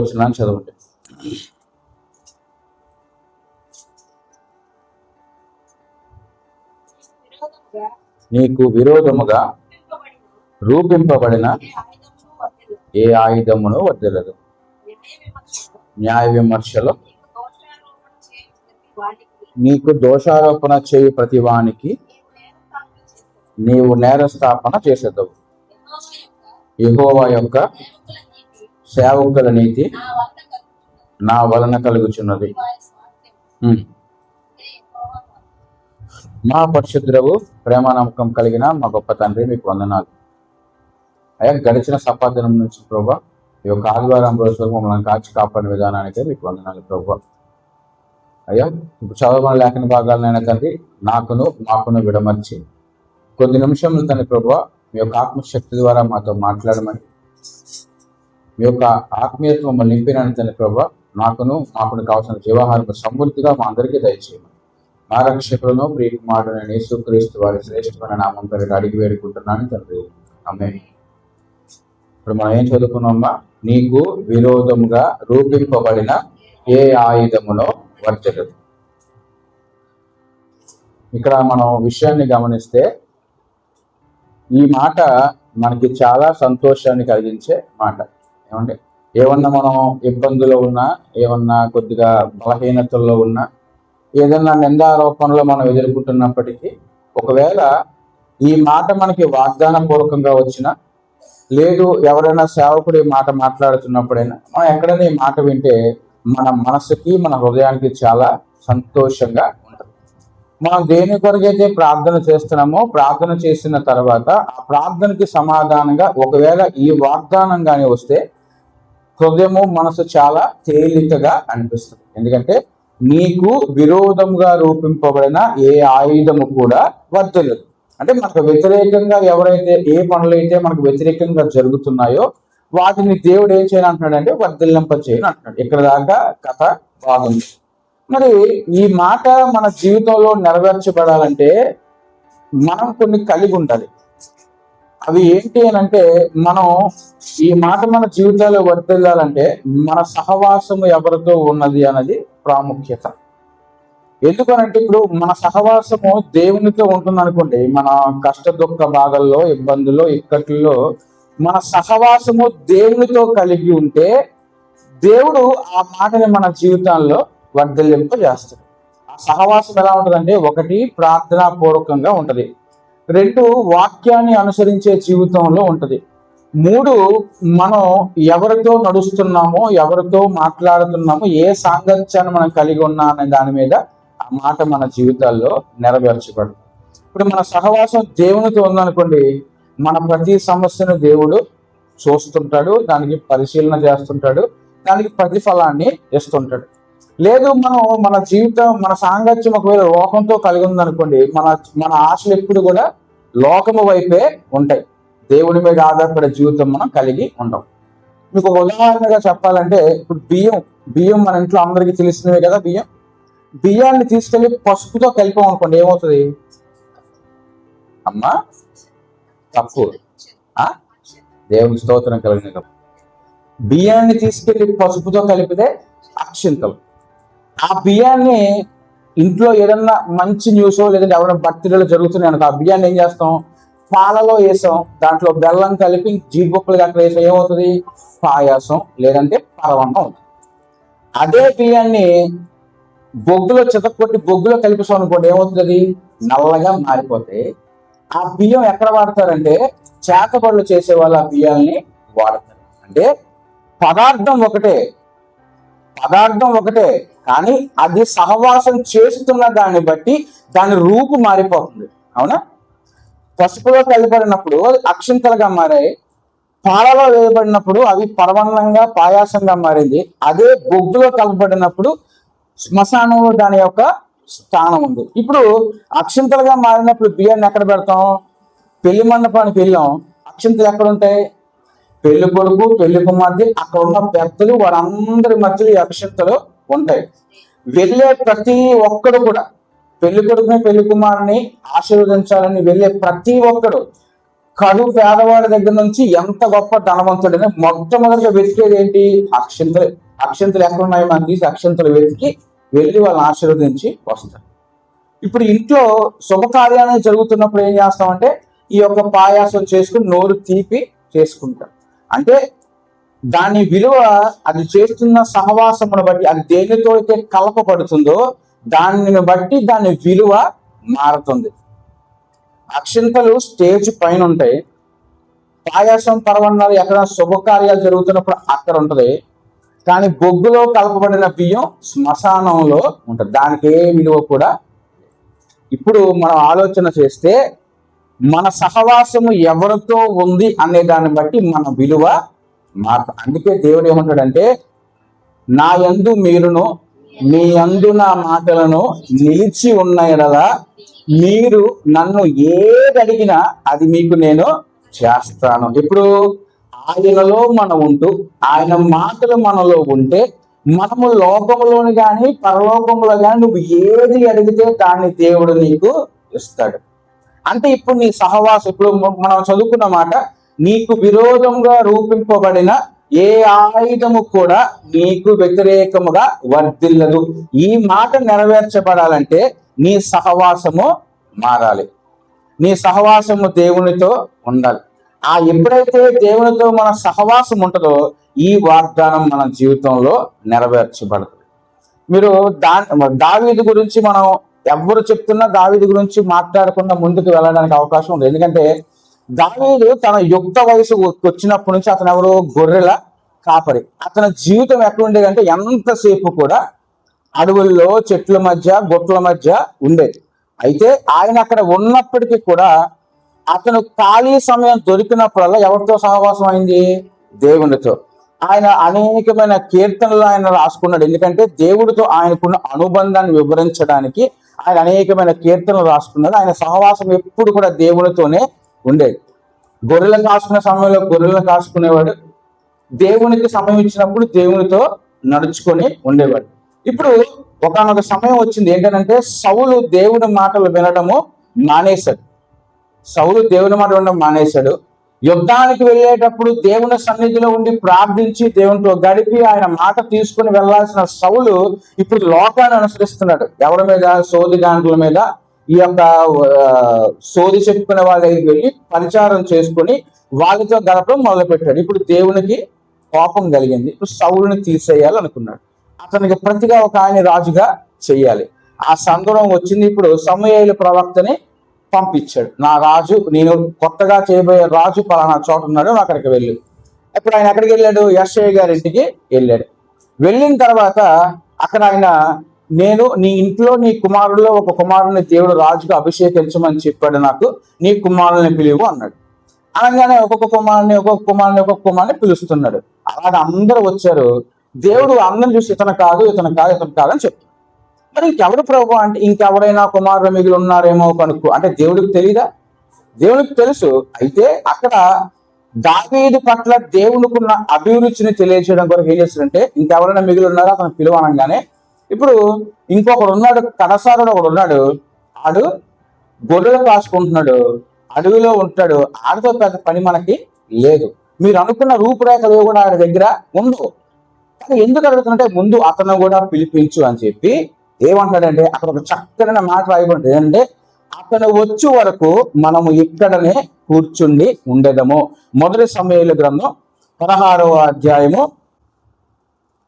వచనాన్ని చదవండి. నీకు విరోధముగా రూపింపబడిన ఏ ఆయుధమును వర్ధిల్లదు. న్యాయ విమర్శలో నీకు దోషారోపణ చేయు ప్రతి వానికి నీవు నేరస్థాపన చేసేదవు. యెహోవా యొక్క సేవకుల నీతి నా వలన కలుగుచున్నది. మా పరిశుద్ధుడవు, ప్రేమ నమ్మకం కలిగిన మా గొప్ప తండ్రి, మీకు వందనాలు అయ్యా. గడిచిన సపాదినం నుంచి ప్రభా, ఈ యొక్క ఆదివారం రోజు మమ్మల్ని కాచి కాపాడిన విధానానికే మీకు వందనాలు ప్రభా. అయ్యా, ఇప్పుడు చదవని లేఖన భాగాలనైనా తండ్రి మాకును విడమర్చి కొద్ది నిమిషములు తండ్రి ప్రభా, మీ యొక్క ఆత్మశక్తి ద్వారా మాతో మాట్లాడమని, మీ యొక్క ఆత్మీయత్వం మమ్మల్ని నింపినని తండ్రి ప్రభా, మాకును కావాల్సిన జీవాహారం సమృద్ధిగా మా అందరికీ దయచేయమని మా రక్షకులను ప్రియకుమారుడైన యేసుక్రీస్తు వారి శ్రేష్టమైన నామం పేరిట అడిగి వేడుకుంటున్నాను తండ్రి, ఆమేన్. ఇప్పుడు మనం ఏం చదువుకున్నామా? నీకు విరోధముగా రూపింపబడిన ఏ ఆయుధమునో వర్తిల్లదు. ఇక్కడ మనం విషయాన్ని గమనిస్తే ఈ మాట మనకి చాలా సంతోషాన్ని కలిగించే మాట. ఏమంటే ఏమన్నా మనం ఇబ్బందులో ఉన్నా, ఏమన్నా కొద్దిగా బలహీనతల్లో ఉన్నా, ఏదన్నా నిందారోపణలో మనం ఎదుర్కొంటున్నప్పటికీ, ఒకవేళ ఈ మాట మనకి వాగ్దాన పూర్వకంగా వచ్చినా, లేదు ఎవరైనా సేవకుడు ఈ మాట మాట్లాడుతున్నప్పుడైనా మనం ఎక్కడైనా ఈ మాట వింటే మన మనసుకి, మన హృదయానికి చాలా సంతోషంగా ఉంటుంది. మనం దేని కొరకైతే ప్రార్థన చేస్తున్నామో, ప్రార్థన చేసిన తర్వాత ఆ ప్రార్థనకి సమాధానంగా ఒకవేళ ఈ వాగ్దానం కానీ వస్తే హృదయము, మనసు చాలా తేలికగా అనిపిస్తుంది. ఎందుకంటే నీకు విరోధంగా రూపింపబడిన ఏ ఆయుధము కూడా వర్తిల్లదు. అంటే మనకు వ్యతిరేకంగా ఎవరైతే ఏ పనులైతే మనకు వ్యతిరేకంగా జరుగుతున్నాయో వాటిని దేవుడు ఏం చేయని అంటున్నాడంటే వర్ధిల్లింప చేయని అంటున్నాడు. ఇక్కడ దాకా కథ బాగుంది. మరి ఈ మాట మన జీవితంలో నెరవేర్చబడాలంటే మనం కొన్ని కలిగి ఉండాలి. అవి ఏంటి అని అంటే, మనం ఈ మాట మన జీవితాల్లో వర్తిల్లాలంటే మన సహవాసము ఎవరితో ఉన్నది అన్నది ప్రాముఖ్యత. ఎందుకనంటే ఇప్పుడు మన సహవాసము దేవునితో ఉంటుంది అనుకోండి, మన కష్ట దుఃఖ భాగాల్లో, ఇబ్బందుల్లో, ఇక్కట్లో మన సహవాసము దేవునితో కలిగి ఉంటే దేవుడు ఆ మాటని మన జీవితాల్లో వర్ధిల్లింప చేస్తాడు. ఆ సహవాసం ఎలా ఉంటుందంటే, ఒకటి ప్రార్థనా పూర్వకంగా ఉంటది, రెండు వాక్యాన్ని అనుసరించే జీవితంలో ఉంటది, మూడు మనం ఎవరితో నడుస్తున్నామో, ఎవరితో మాట్లాడుతున్నామో, ఏ సాంగత్యాన్ని మనం కలిగి ఉన్నా అనే దాని మీద ఆ మాట మన జీవితాల్లో నెరవేర్చబడుతుంది. ఇప్పుడు మన సహవాసం దేవునితో ఉందనుకోండి, మన ప్రతి సమస్యను దేవుడు చూస్తుంటాడు, దానికి పరిశీలన చేస్తుంటాడు, దానికి ప్రతిఫలాన్ని ఇస్తుంటాడు. లేదు మన జీవితం, మన సాంగత్యం ఒకవేళ లోకంతో కలిగి ఉందనుకోండి, మన ఆశలు ఎప్పుడు కూడా లోకము వైపే ఉంటాయి. దేవుడి మీద ఆధారపడే జీవితం మనం కలిగి ఉంటాం. మీకు ఒక ఉదాహరణగా చెప్పాలంటే, ఇప్పుడు బియ్యం మన ఇంట్లో అందరికీ తెలిసినవే కదా. బియ్యాన్ని తీసుకెళ్లి పసుపుతో కలిపాం అనుకోండి, ఏమవుతుంది? అమ్మా తప్పు. దేవుని స్తోత్రం కలిగిన బియ్యాన్ని తీసుకెళ్లి పసుపుతో కలిపితే అక్షింతలు. ఆ బియ్యాన్ని ఇంట్లో ఏదన్నా మంచి న్యూస్ లేదంటే ఎవరైనా బర్త్డేలు జరుగుతున్నాయి అనుకో, ఆ బియ్యాన్ని ఏం చేస్తాం? పాలలో వేసాం, దాంట్లో బెల్లం కలిపి జీడిపప్పులు అక్కడ వేసాం, ఏమవుతుంది? పాయాసం లేదంటే పరవన్నం అవుతుంది. అదే బియ్యాన్ని బొగ్గులో చితక్కొట్టి బొగ్గులో కలిపిస్తాం అనుకోండి, ఏమవుతుంది? నల్లగా మారిపోతే ఆ బియ్యం ఎక్కడ వాడతారంటే చేతబడులు చేసే వాళ్ళు ఆ బియ్యాన్ని వాడతారు. అంటే పదార్థం ఒకటే కానీ అది సహవాసం చేస్తున్న దాన్ని బట్టి దాని రూపు మారిపోతుంది. అవునా? పసుపులో కలిపడినప్పుడు అక్షింతలుగా మారాయి, పాలలో వేయబడినప్పుడు అవి పరవన్నంగా పాయాసంగా మారింది. అదే బొగ్గులో కలపబడినప్పుడు శ్మశానంలో దాని యొక్క స్థానం ఉంది. ఇప్పుడు అక్షింతలుగా మారినప్పుడు బియ్యాన్ని ఎక్కడ పెడతాం? పెళ్లి మండపానికి వెళ్ళాం, అక్షింతలు ఎక్కడ ఉంటాయి? పెళ్లి కొడుకు, పెళ్లి కుమార్తె, అక్కడ ఉన్న పెద్దలు, వారందరి మధ్యలో ఈ అక్షింతలు ఉంటాయి. వెళ్ళే ప్రతి ఒక్కడు కూడా పెళ్లి కొడుకుని, పెళ్లి కుమారుని ఆశీర్వదించాలని వెళ్ళే ప్రతి ఒక్కడు కడు పేదవాడి దగ్గర నుంచి ఎంత గొప్ప ధనవంతుడైనా మొట్టమొదటిగా వెతికేది ఏంటి? అక్షంతలు. అక్షంతలు ఎక్కడ ఉన్నాయి మనం తీసి అక్షంతలు వెతికి వెళ్ళి వాళ్ళని ఆశీర్వదించి వస్తారు. ఇప్పుడు ఇంట్లో శుభకార్యాలు జరుగుతున్నప్పుడు ఏం చేస్తామంటే ఈ యొక్క పాయాసం చేసుకుని నోరు తీపి చేసుకుంటాం. అంటే దాని విలువ అది చేస్తున్న సహవాసమును బట్టి, అది దేనితో అయితే కలపబడుతుందో దానిని బట్టి దాని విలువ మారుతుంది. అక్షింతలు స్టేజ్ పైన ఉంటాయి, పాయాసం పరవన్నాలు ఎక్కడ శుభకార్యాలు జరుగుతున్నప్పుడు అక్కడ ఉంటది. కానీ బొగ్గులో కలపబడిన బియ్యం శ్మశానంలో ఉంటుంది, దానికి ఏ విలువ కూడా. ఇప్పుడు మనం ఆలోచన చేస్తే మన సహవాసము ఎవరితో ఉంది అనే దాన్ని బట్టి మన విలువ మారుతుంది. అందుకే దేవుడు ఏమంటాడంటే, నా యందు మీరును మీ యందు నా మాటలను నిలిచి ఉన్న ఎడల మీరు నన్ను ఏది అడిగినా అది మీకు నేను చేస్తాను. ఇప్పుడు ఆయనలో మనం ఉంటూ ఆయన మాటలు మనలో ఉంటే మనము లోకంలోని కానీ పరలోకంలో కానీ నువ్వు ఏది అడిగితే దాన్ని దేవుడు నీకు ఇస్తాడు. అంటే ఇప్పుడు నీ సహవాసం, ఇప్పుడు మనం చదువుకున్న మాట, నీకు విరోధంగా రూపింపబడిన ఏ ఆయుధము కూడా నీకు వ్యతిరేకముగా వర్ధిల్లదు. ఈ మాట నెరవేర్చబడాలంటే నీ సహవాసము మారాలి, నీ సహవాసము దేవునితో ఉండాలి. ఎప్పుడైతే దేవునితో మన సహవాసం ఉంటుందో ఈ వాగ్దానం మన జీవితంలో నెరవేర్చబడుతుంది. మీరు దావీదు గురించి మనం ఎవరు చెప్తున్నా దావీదు గురించి మాట్లాడకుండా ముందుకు వెళ్ళడానికి అవకాశం ఉంది. ఎందుకంటే దావీదు తన యుక్త వయసు వచ్చినప్పటి నుంచి అతను ఎవరు? గొర్రెల కాపరి. అతని జీవితం ఎట్లుండేదంటే ఎంతసేపు కూడా అడవుల్లో చెట్ల మధ్య గొట్ల మధ్య ఉండేది. అయితే ఆయన అక్కడ ఉన్నప్పటికీ కూడా అతను ఖాళీ సమయం దొరికినప్పుడల్లా ఎవరితో సహవాసం అయింది? దేవునితో. ఆయన అనేకమైన కీర్తనలు ఆయన రాసుకున్నాడు. ఎందుకంటే దేవుడితో ఆయనకున్న అనుబంధాన్ని వివరించడానికి ఆయన అనేకమైన కీర్తనలు రాసుకున్నాడు. ఆయన సహవాసం ఎప్పుడు కూడా దేవునితోనే ఉండేది. గొర్రెలు కాసుకునే సమయంలో గొర్రెలను కాసుకునేవాడు, దేవునికి సమయం ఇచ్చినప్పుడు దేవునితో నడుచుకొని ఉండేవాడు. ఇప్పుడు ఒకానొక సమయం వచ్చింది ఏంటంటే సౌలు దేవుని మాటలు వినడము మానేశాడు. సౌలు దేవుని మాట వినడం మానేశాడు. యుద్ధానికి వెళ్ళేటప్పుడు దేవుని సన్నిధిలో ఉండి ప్రార్థించి దేవునితో గడిపి ఆయన మాట తీసుకుని వెళ్లాల్సిన సౌలు ఇప్పుడు లోకాన్ని అనుసరిస్తున్నాడు. ఎవరి మీద? సోదిగాండ్ల మీద. ఈ యొక్క సోది చెప్పుకునే వాళ్ళ దగ్గరికి వెళ్ళి పరిచారం చేసుకుని వాళ్ళతో గడపడం మొదలుపెట్టాడు. ఇప్పుడు దేవునికి కోపం కలిగింది. ఇప్పుడు సౌలుని తీసేయాలనుకున్నాడు. అతనికి ప్రతిగా ఒక ఆయన రాజుగా చెయ్యాలి. ఆ సందర్భం వచ్చింది. ఇప్పుడు సమూయేలు ప్రవక్తని పంపించాడు. నా రాజు, నేను కొత్తగా చేయబోయే రాజు పలానా చోట ఉన్నాడు, అక్కడికి వెళ్ళు. ఇప్పుడు ఆయన ఎక్కడికి వెళ్ళాడు? యెషయా గారి ఇంటికి వెళ్ళాడు. వెళ్ళిన తర్వాత అక్కడ ఆయన, నేను నీ ఇంట్లో నీ కుమారుల్లో ఒక కుమారుని దేవుడు రాజుగా అభిషేకించమని చెప్పాడు, నాకు నీ కుమారుని పిలువు అన్నాడు. అనగానే ఒక్కొక్క కుమారుని పిలుస్తున్నాడు. అలాగే అందరూ వచ్చారు. దేవుడు అందరిని చూసి ఇతను కాదు అని చెప్తాడు. మరి ఇంకెవరు ప్రభు అంటే, ఇంకెవరైనా కుమారులు మిగిలి ఉన్నారేమో కనుక్కో అంటే దేవుడికి తెలియదా? దేవుడికి తెలుసు. అయితే అక్కడ దావీదు పట్ల దేవునికున్న అభిరుచిని తెలియజేయడం కొరకు ఏం చేస్తాడంటే, ఇంకెవరైనా మిగిలి ఉన్నారో అతను పిలువనగానే ఇప్పుడు ఇంకొకడు ఉన్నాడు, కడసారుడు ఒకడు ఉన్నాడు. ఆడు గొర్రెలు కాసుకుంటున్నాడు, అడవిలో ఉంటాడు. ఆడితో పెద్ద పని మనకి లేదు. మీరు అనుకున్న రూపురేఖలు కూడా ఆడి దగ్గర ఉండవు. కానీ ఎందుకు అడుగుతుందంటే, ముందు అతను కూడా పిలిపించు అని చెప్పి ఏమంటాడంటే, అక్కడ ఒక చక్కని మాట రాయబడింది ఏంటంటే, అతను వచ్చే వరకు మనము ఇక్కడనే కూర్చుండి ఉండేదము. మొదటి సమూయేలు గ్రంథం 16వ అధ్యాయము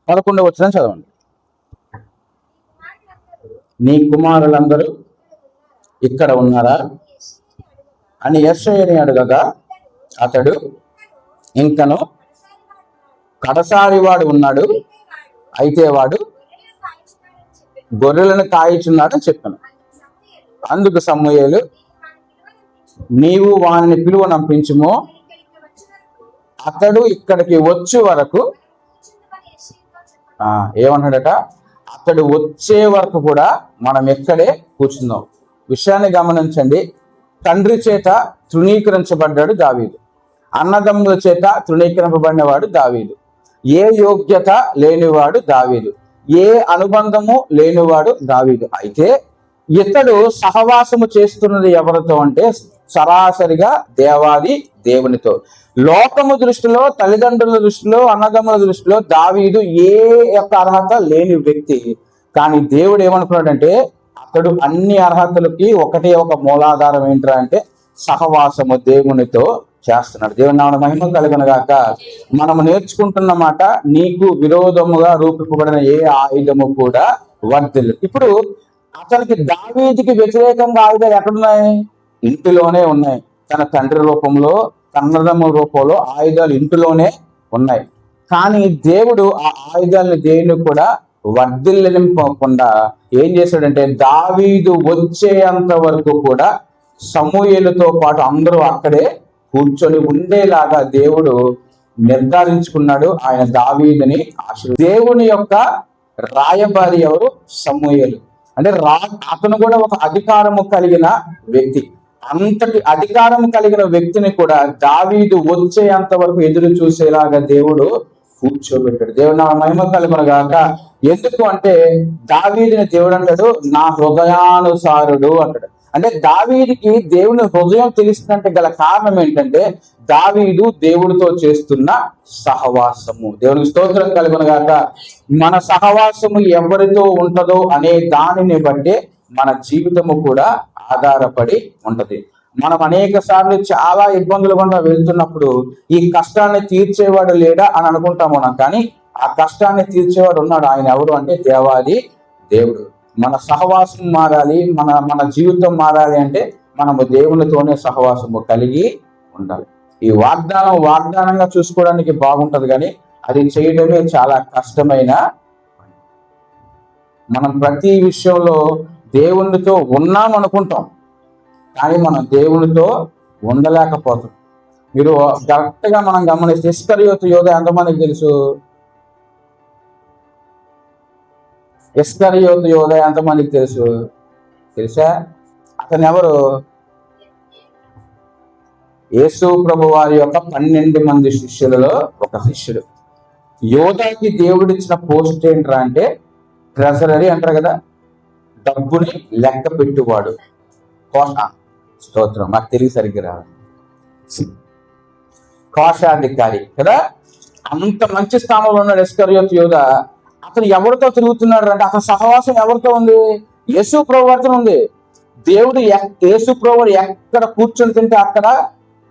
11వ వచనం చదవండి. నీ కుమారులందరూ ఇక్కడ ఉన్నారా అని యెషయాని అడగగా అతడు, ఇంకను కడసారి వాడు ఉన్నాడు, అయితే వాడు గొర్రెలను కాయిచున్నాడు అని చెప్పాను. అందుకు సమూయేలు, నీవు వానిని పిలువనంపించుము, అతడు ఇక్కడికి వచ్చే వరకు. ఏమన్నాడట? అతడు వచ్చే వరకు కూడా మనం ఎక్కడే కూర్చుందాం. విషయాన్ని గమనించండి. తండ్రి చేత తృణీకరించబడ్డాడు దావీదు, అన్నదమ్ముల చేత తృణీకరింపబడినవాడు దావీదు, ఏ యోగ్యత లేనివాడు దావీదు, ఏ అనుబంధము లేనివాడు దావీదు. అయితే ఇతడు సహవాసము చేస్తున్నది ఎవరితో అంటే సరాసరిగా దేవాది దేవునితో. లోకము దృష్టిలో, తల్లిదండ్రుల దృష్టిలో, అన్నదమ్ముల దృష్టిలో దావీదు ఏ యొక్క అర్హత లేని వ్యక్తి. కానీ దేవుడు ఏమనుకున్నాడంటే అతడు అన్ని అర్హతలకి ఒకటే ఒక మూలాధారం ఏంట్రా అంటే సహవాసము దేవునితో చేస్తున్నాడు. దేవుని నామమున మహిమ కలుగునుగాక. మనము నేర్చుకుంటున్న మాట, నీకు విరోధముగా రూపింపబడిన ఏ ఆయుధము కూడా వర్ధిల్లు. ఇప్పుడు అతనికి దావీదుకి వ్యతిరేకంగా ఆయుధాలు ఎక్కడున్నాయి? ఇంటిలోనే ఉన్నాయి. తన తండ్రి రూపంలో, కన్నదమ్ముల రూపంలో ఆయుధాలు ఇంటిలోనే ఉన్నాయి. కానీ దేవుడు ఆ ఆయుధాలను దేన్ని కూడా వర్ధిల్లింపకుండా ఏం చేశాడంటే దావీదు వచ్చేంత వరకు కూడా సమూయేలుతో పాటు అందరూ అక్కడే కూర్చొని ఉండేలాగా దేవుడు నిర్ధారించుకున్నాడు. ఆయన దావీదుని దేవుని యొక్క రాయబారి ఎవరు? సమూయేలు. అంటే అతను కూడా ఒక అధికారము కలిగిన వ్యక్తి. అంతటి అధికారం కలిగిన వ్యక్తిని కూడా దావీదు వచ్చేంత వరకు ఎదురు చూసేలాగా దేవుడు కూర్చోబెట్టాడు. దేవుడు నా మహిమ కలుగునుగాక. ఎందుకు అంటే దావీదుని దేవుడు అంటాడు నా హృదయానుసారుడు అంటాడు. అంటే దావీదుకి దేవుని హృదయం తెలుస్తుందంటే గల కారణం ఏంటంటే దావీదు దేవుడితో చేస్తున్న సహవాసము. దేవునికి స్తోత్రం కలుగునుగాక. మన సహవాసము ఎవరితో ఉంటుందో అనే దానిని బట్టి మన జీవితము కూడా ఆధారపడి ఉంటది. మనం అనేక సార్లు చాలా ఇబ్బందులు గుండా వెళ్తున్నప్పుడు ఈ కష్టాన్ని తీర్చేవాడు లేడా అని అనుకుంటాము మనం. కానీ ఆ కష్టాన్ని తీర్చేవాడు ఉన్నాడు. ఆయన ఎవరు అంటే దేవాది దేవుడు. మన సహవాసం మారాలి, మన జీవితం మారాలి అంటే మనము దేవునితోనే సహవాసము కలిగి ఉండాలి. ఈ వాగ్దానంగా చూసుకోవడానికి బాగుంటది, కానీ అది చేయడమే చాలా కష్టమైన. మనం ప్రతి విషయంలో దేవునితో ఉన్నాం అనుకుంటాం, కానీ మనం దేవునితో ఉండలేకపోతాం. మీరు కరెక్ట్ గా మనం గమనిస్తే ఇస్కరియోతు యోధ ఎంతమందికి తెలుసు? ఇస్కరియోతు యోధ ఎంతమందికి తెలుసు? తెలుసా? అతను ఎవరు? యేసు ప్రభు వారి యొక్క 12 మంది శిష్యులలో ఒక శిష్యుడు. యోధాకి దేవుడిచ్చిన పోస్ట్ ఏంట్రా అంటే ట్రెజరరీ అంటారు కదా, డబ్బుని లెక్క పెట్టువాడు. స్తోత్రం, నాకు తెలివి సరిగ్గా రాదు. కోశాధికారి కదా. అంత మంచి స్థానంలో ఉన్నాడు ఇస్కరియోతు యోధ. అతను ఎవరితో తిరుగుతున్నాడు అంటే అతని సహవాసం ఎవరితో ఉంది? యేసు ప్రభు వారితో ఉంది. దేవుడు యేసు ప్రభు ఎక్కడ కూర్చొని తింటే అక్కడ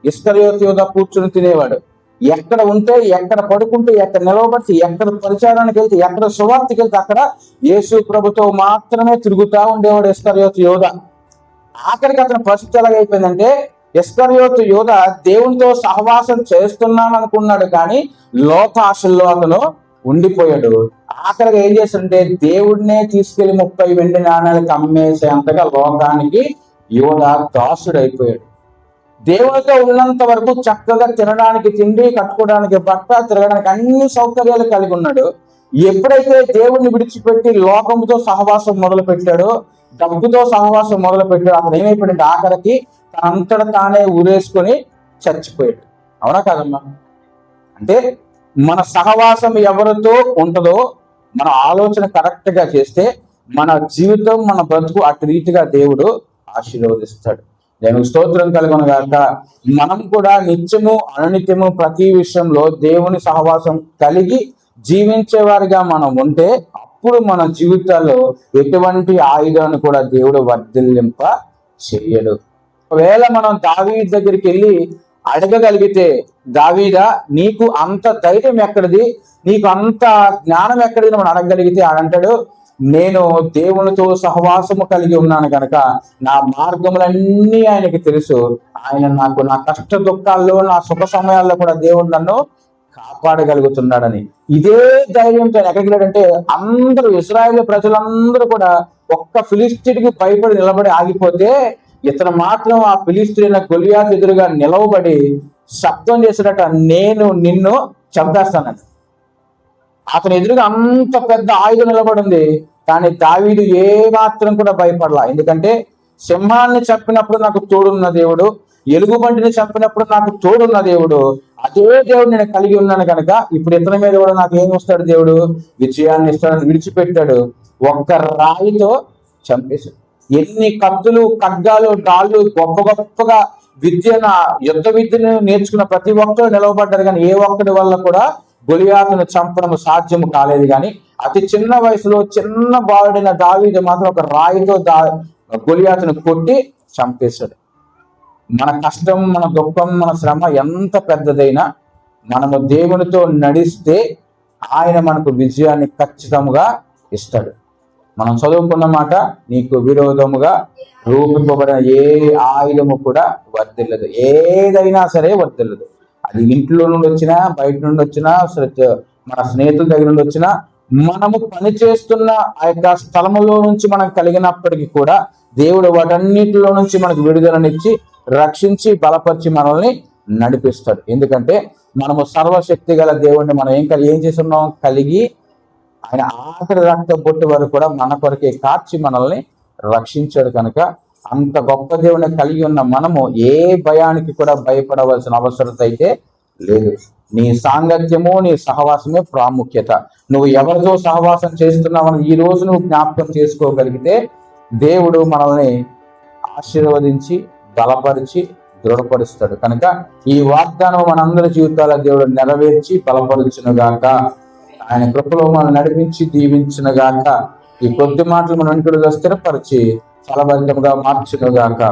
ఇస్కరియోతు యోధ కూర్చొని తినేవాడు. ఎక్కడ ఉంటే, ఎక్కడ పడుకుంటే, ఎక్కడ నిలవబడితే, ఎక్కడ పరిచారానికి వెళ్తే, ఎక్కడ సువార్తకి వెళ్తే అక్కడ యేసు ప్రభుతో మాత్రమే తిరుగుతూ ఉండేవాడు ఇస్కరియోతు యోధ. ఆఖరికి అతని పరిస్థితి ఎలాగైపోయిందంటే ఇస్కరియోతు యోధ దేవునితో సహవాసం చేస్తున్నాను అనుకున్నాడు, కానీ లోకాశల్లో అతను ఉండిపోయాడు. ఆఖరిగా ఏం చేస్తుంటే దేవుడినే తీసుకెళ్లి 30 వెండి నాణ్యాలకు అమ్మేసేంతగా లోకానికి యోధ దాసుడైపోయాడు. దేవునితో ఉన్నంత వరకు చక్కగా తినడానికి తిండి, కట్టుకోవడానికి బట్ట, తిరగడానికి అన్ని సౌకర్యాలు కలిగి ఉన్నాడు. ఎప్పుడైతే దేవుడిని విడిచిపెట్టి లోకముతో సహవాసం మొదలు పెట్టాడో, డబ్బుతో సహవాసం మొదలు పెట్టాడు, అతను ఏమైపోయాడు? ఆఖరికి తనంతట తానే ఊరేసుకొని చచ్చిపోయాడు. అవునా కాదమ్మా? అంటే మన సహవాసం ఎవరితో ఉంటుందో మన ఆలోచన కరెక్ట్ గా చేస్తే మన జీవితం, మన బ్రతుకు అటు రీతిగా దేవుడు ఆశీర్వదిస్తాడు. దేవునికి స్తోత్రం కలుగునుగాక. మనం కూడా నిత్యము అనునిత్యము ప్రతి విషయంలో దేవుని సహవాసం కలిగి జీవించే వారిగా మనం ఉంటే అప్పుడు మన జీవితాల్లో ఎటువంటి ఆయుధాన్ని కూడా దేవుడు వర్ధిల్లింప చేయడు. ఒకవేళ మనం దావీదు దగ్గరికి వెళ్ళి అడగగలిగితే, దావీదా నీకు అంత ధైర్యం ఎక్కడిది, నీకు అంత జ్ఞానం ఎక్కడిది మనం అడగగలిగితే ఆడంటాడు, నేను దేవునితో సహవాసము కలిగి ఉన్నాను కనుక నా మార్గములన్నీ ఆయనకి తెలుసు. ఆయన నాకు నా కష్ట దుఃఖాల్లో, నా సుఖ సమయాల్లో కూడా దేవుడు నన్ను కాపాడగలుగుతున్నాడని ఇదే ధైర్యంతో ఎక్కడికి వెళ్ళాడంటే అందరూ ఇశ్రాయేలు ప్రజలందరూ కూడా ఒక్క ఫిలిస్తీయుడికి భయపడి నిలబడి ఆగిపోతే ఇతను మాత్రం ఆ ఫిలిస్తీయుల గొలియాతు ఎదురుగా నిలవబడి శబ్దం చేసినట్ట, నేను నిన్ను చంపేస్తానని. అతని ఎదురుగా అంత పెద్ద ఆయుధం నిలబడి ఉంది, కానీ దావీదు ఏ మాత్రం కూడా భయపడలా. ఎందుకంటే సింహాన్ని చంపినప్పుడు నాకు తోడున్న దేవుడు, ఎలుగుబంటిని చంపినప్పుడు నాకు తోడున్న దేవుడు, అదే దేవుడు నేను కలిగి ఉన్నాను కనుక ఇప్పుడు ఇతని మీద కూడా నాకు ఏం వస్తాడు? దేవుడు విజయాన్ని ఇస్తాడని విడిచిపెట్టాడు. ఒక్క రాయితో చంపేశాడు. ఎన్ని కత్తులు, ఖడ్గాలు, డాళ్ళు, గొప్ప గొప్పగా యుద్ధ విద్యను నేర్చుకున్న ప్రతి ఒక్కరు నిలవబడ్డారు, కానీ ఏ ఒక్కడి వల్ల కూడా గొలియాతును చంపడం సాధ్యం కాలేదు. కానీ అతి చిన్న వయసులో చిన్న బాలుడైన దావీదు మాత్రం ఒక రాయితో గొలియాతును కొట్టి చంపేశాడు. మన కష్టం, మన దుఃఖం, మన శ్రమ ఎంత పెద్దదైనా మనము దేవునితో నడిస్తే ఆయన మనకు విజయాన్ని ఖచ్చితంగా ఇస్తాడు. మనం చదువుకున్న మాట, నీకు విరోధముగా రూపింపబడిన ఏ ఆయుధము కూడా వర్ధిల్లదు. ఏదైనా సరే వర్ధిల్లదు. అది ఇంట్లో నుండి వచ్చినా, బయట నుండి వచ్చినా, మన స్నేహితుల దగ్గర నుండి వచ్చినా, మనము పనిచేస్తున్న ఆ యొక్క స్థలములో నుంచి మనకు కలిగినప్పటికీ కూడా దేవుడు వాటన్నిటిలో నుంచి మనకు విడుదలనిచ్చి, రక్షించి, బలపరిచి మనల్ని నడిపిస్తాడు. ఎందుకంటే మనము సర్వశక్తి గల దేవుణ్ణి మనం ఏం చేస్తున్నాం? కలిగి ఆయన ఆఖరి రక్త బొట్టు వరకు కూడా మన కొరకే కార్చి మనల్ని రక్షించాడు. కనుక అంత గొప్ప దేవుని కలిగి ఉన్న మనము ఏ భయానికి కూడా భయపడవలసిన అవసరం అయితే లేదు. నీ సాంగత్యము, నీ సహవాసమే ప్రాముఖ్యత. నువ్వు ఎవరితో సహవాసం చేస్తున్నావని ఈ రోజు నువ్వు జ్ఞాపకం చేసుకోగలిగితే దేవుడు మనల్ని ఆశీర్వదించి, బలపరిచి, దృఢపరుస్తాడు. కనుక ఈ వాగ్దానం మనందరి జీవితాల దేవుడు నెరవేర్చి బలపరుచునుగాక. ఆయన కృపలో మనం నడిపించి దీవించునుగాక. ఈ కొద్ది మాటలు మన వెనుకడుగా స్థిరపరిచి ఫలభరితంగా మార్చునుగాక.